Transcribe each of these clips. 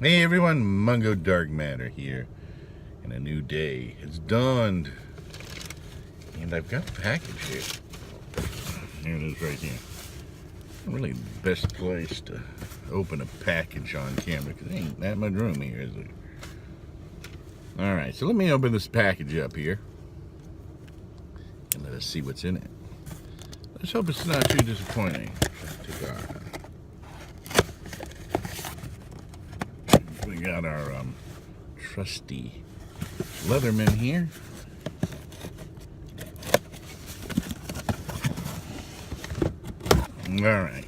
Hey everyone, Mungo Dark Matter here, and a new day has dawned, and I've got a package here. Here it is right here. Really the best place to open a package on camera, because there ain't that much room here, is there? Alright, so let me open this package up here, and let us see what's in it. Let's hope it's not too disappointing. We got our trusty Leatherman here. All right.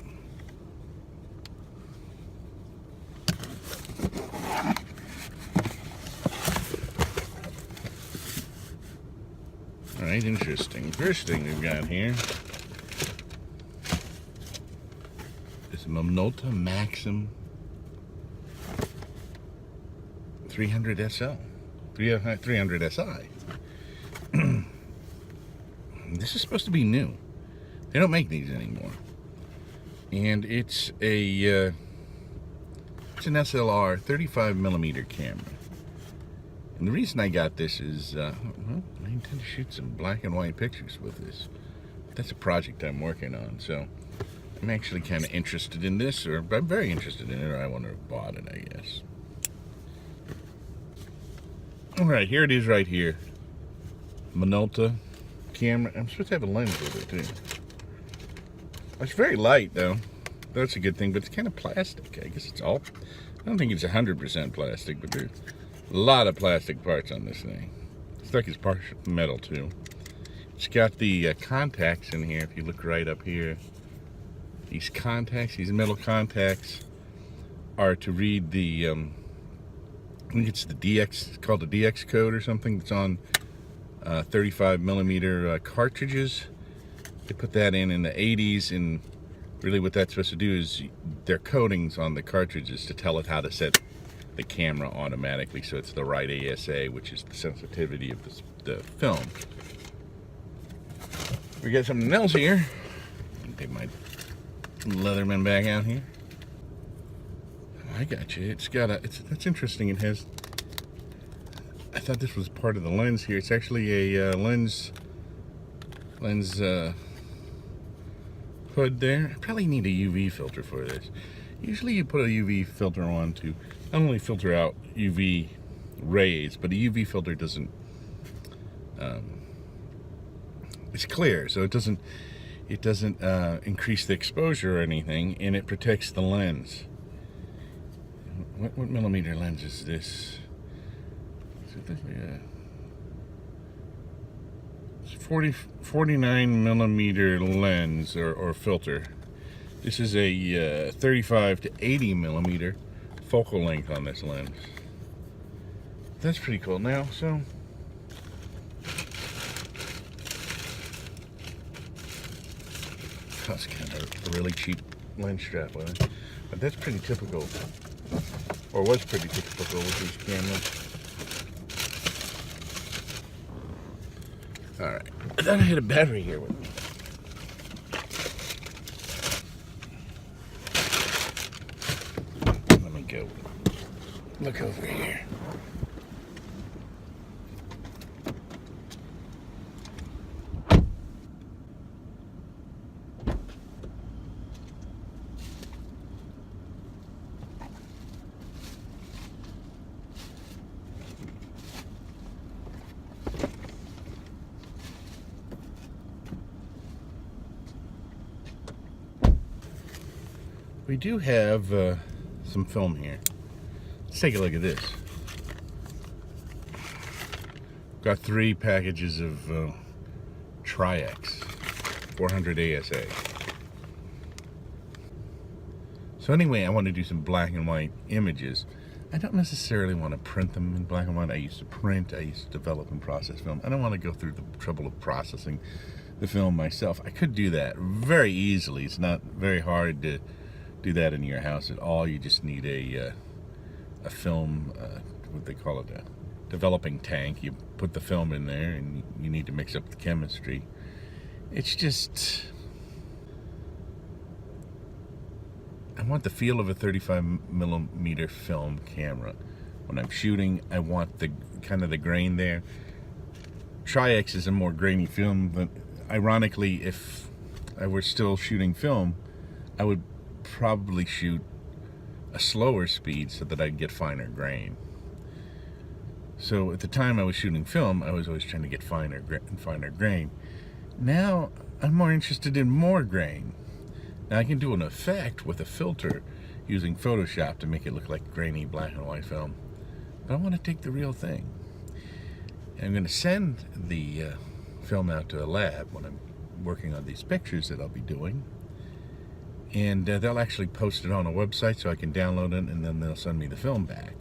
All right, interesting. First thing we've got here is a Minolta Maxim 300 SL, 300 SI. This is supposed to be new. They don't make these anymore. And it's an SLR 35mm camera. And the reason I got this is, well, I intend to shoot some black and white pictures with this. That's a project I'm working on, so I'm actually kind of interested in this, or I'm very interested in it, or I want to have bought it, I guess. All right, here it is right here. Minolta camera. I'm supposed to have a lens with it too. It's very light though. That's a good thing, but it's kind of plastic. I guess it's all, I don't think it's 100% plastic, but there's a lot of plastic parts on this thing. It's like it's part metal too. It's got the contacts in here. If you look right up here, these contacts, these metal contacts are to read the I think it's the DX, it's called the DX code or something. It's on 35mm cartridges. They put that in the 80s, and really what that's supposed to do is their coatings on the cartridges to tell it how to set the camera automatically so it's the right ASA, which is the sensitivity of the film. We got something else here. Take my Leatherman back out here. I got you. It's got a. That's interesting. It has. I thought this was part of the lens here. It's actually a lens hood there. I probably need a UV filter for this. Usually, you put a UV filter on to not only filter out UV rays, but a UV filter doesn't. It's clear, so it doesn't increase the exposure or anything, and it protects the lens. What millimeter lens is this? It's 49mm lens or filter. This is a 35 to 80mm focal length on this lens. That's pretty cool. Now, so that's kind of a really cheap lens strap with it, but that's pretty typical. Or was pretty typical with these cameras. Alright, I thought I had a battery here with me. Let me go look over here. We do have some film here. Let's take a look at this. Got 3 packages of Tri-X 400 ASA. So anyway, I want to do some black and white images. I don't necessarily want to print them in black and white. I used to print, I used to develop and process film. I don't want to go through the trouble of processing the film myself. I could do that very easily. It's not very hard to do that in your house at all. You just need a film, what they call it, a developing tank. You put the film in there and you need to mix up the chemistry. It's just I want the feel of a 35 millimeter film camera. When I'm shooting, I want the kind of the grain there. Tri-X is a more grainy film, but ironically, if I were still shooting film, I would probably shoot a slower speed so that I'd get finer grain. So at the time I was shooting film, I was always trying to get finer and finer grain. Now I'm more interested in more grain. Now I can do an effect with a filter using Photoshop to make it look like grainy black and white film, but I want to take the real thing. And I'm going to send the film out to a lab when I'm working on these pictures that I'll be doing, and they'll actually post it on a website so I can download it, and then they'll send me the film back.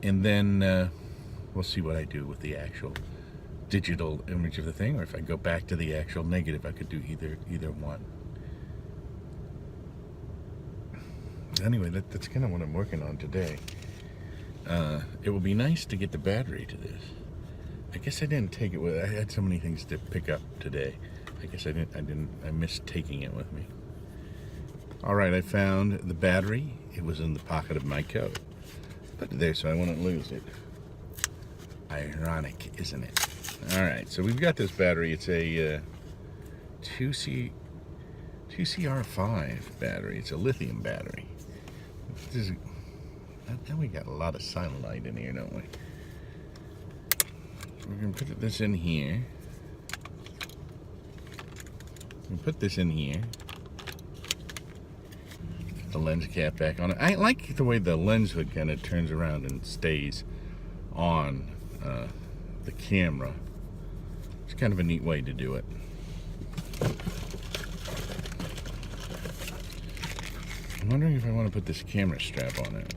And then we'll see what I do with the actual digital image of the thing, or if I go back to the actual negative. I could do either one. Anyway, that's kind of what I'm working on today. It would be nice to get the battery to this. I guess I didn't take it with. I had so many things to pick up today. I guess I missed taking it with me. All right, I found the battery. It was in the pocket of my coat. Put it there so I wouldn't lose it. Ironic, isn't it? All right, so we've got this battery. It's a 2CR5 battery. It's a lithium battery. Now we got a lot of sunlight in here, don't we? So we're gonna put this in here. Put this in here. Put the lens cap back on it. I like the way the lens hood kind of turns around and stays on the camera. It's kind of a neat way to do it. I'm wondering if I want to put this camera strap on it.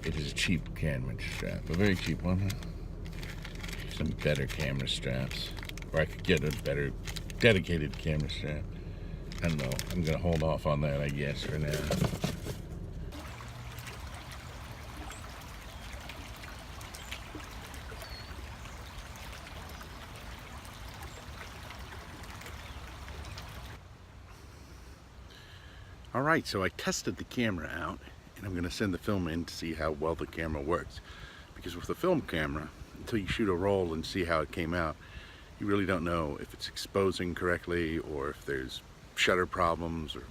It is a cheap camera strap, a very cheap one. Some better camera straps, or I could get a better dedicated camera strap. I don't know. I'm gonna hold off on that, I guess, for now. All right, so I tested the camera out, and I'm going to send the film in to see how well the camera works. Because with a film camera, until you shoot a roll and see how it came out, you really don't know if it's exposing correctly, or if there's shutter problems, or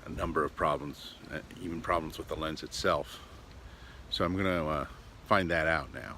a number of problems, even problems with the lens itself. So I'm going to find that out now.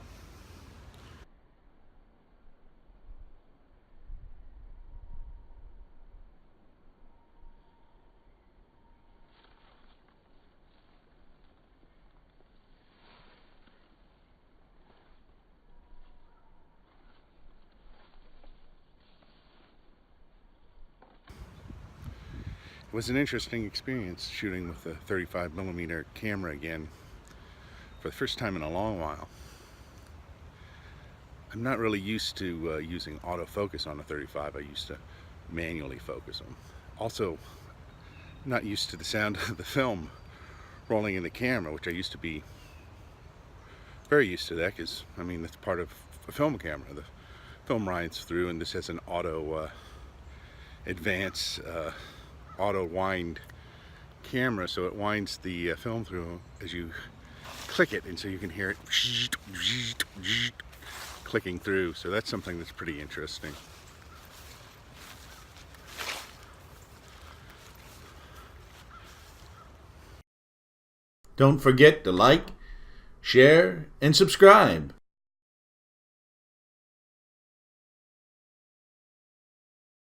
It was an interesting experience shooting with a 35mm camera again for the first time in a long while. I'm not really used to using autofocus on a 35. I used to manually focus them. Also, not used to the sound of the film rolling in the camera, which I used to be very used to that, because I mean that's part of a film camera. The film rides through, and this has an auto advance auto wind camera, so it winds the film through as you click it, and so you can hear it clicking through. So that's something that's pretty interesting. Don't forget to like, share, and subscribe.